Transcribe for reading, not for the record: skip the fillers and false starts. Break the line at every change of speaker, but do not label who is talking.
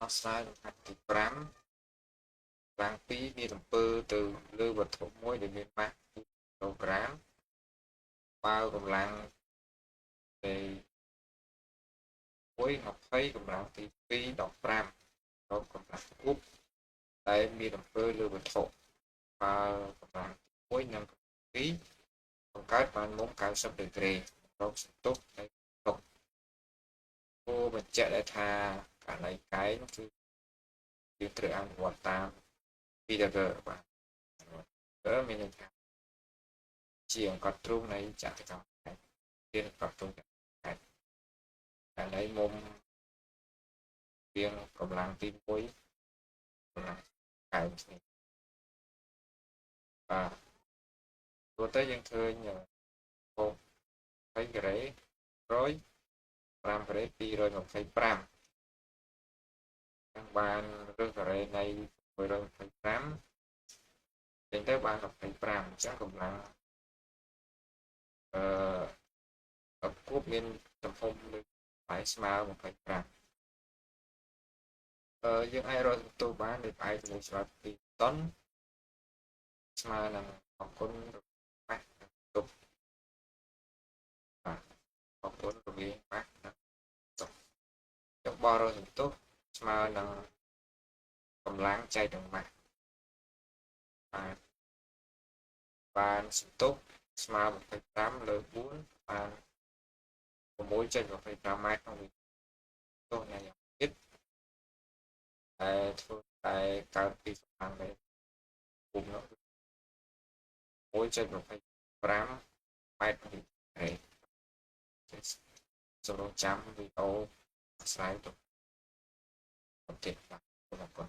ដោះស្រាយលំហាត់ទី5កម្លាំង2មានអំពើទៅលើវត្ថុមួយដែលមានម៉ាស់គីឡូក្រាមបើកម្លាំងទី1 20កម្លាំងទី2 15រកកម្លាំងគប់ដែលមានអំពើលើវត្ថុបើកម្លាំងទី1និងទី2បង្កើតបានមុំ90ដឺក្រេរកសន្ទុះនៃទុកគួរបញ្ជាក់ដែរថាករណីកែងគឺយើងត្រូវអនុវត្តតាម Pythagore បាទគឺមានន័យថាជាអង្កត់ទ្រូងនៃចតុកម្មជាអង្កត់ទ្រូងករណីមុំវាងកម្លាំងទី1កម្លាំងកែងគ្នាបាទព្រោះតែយើងឃើញ20ការ៉េ100 5ការ៉េ225នឹងបានរើសការ៉េនៃ125ចេញទៅបាន25អញ្ចឹងកម្លាំងគប់មានទំហំលើផ្នែកស្មើ25យើងអាចរកសន្ទុះបានដោយផ្អែកលើច្បាប់ពីតុនស្មើនឹងអគុណម៉ាស់ទុកបាទអគុណរវាងម៉ាស់និងទុកចុះបរកសន្ទុះស្មើនឹងកម្លាំងចែកនឹងម៉ាស់បាទបានសន្ទុះស្មើ25លើ4បាន6.25ម៉ែត្រក្នុងវិទោសយ៉ាងទៀតដែលធ្វើតែកើតពីកម្លាំងនៃគុំនោះ1.25ម៉ែត្រក្នុងវិសូមរងចាំវីដេអូអាស្រ័យទៅទៀតបាទអរគុណ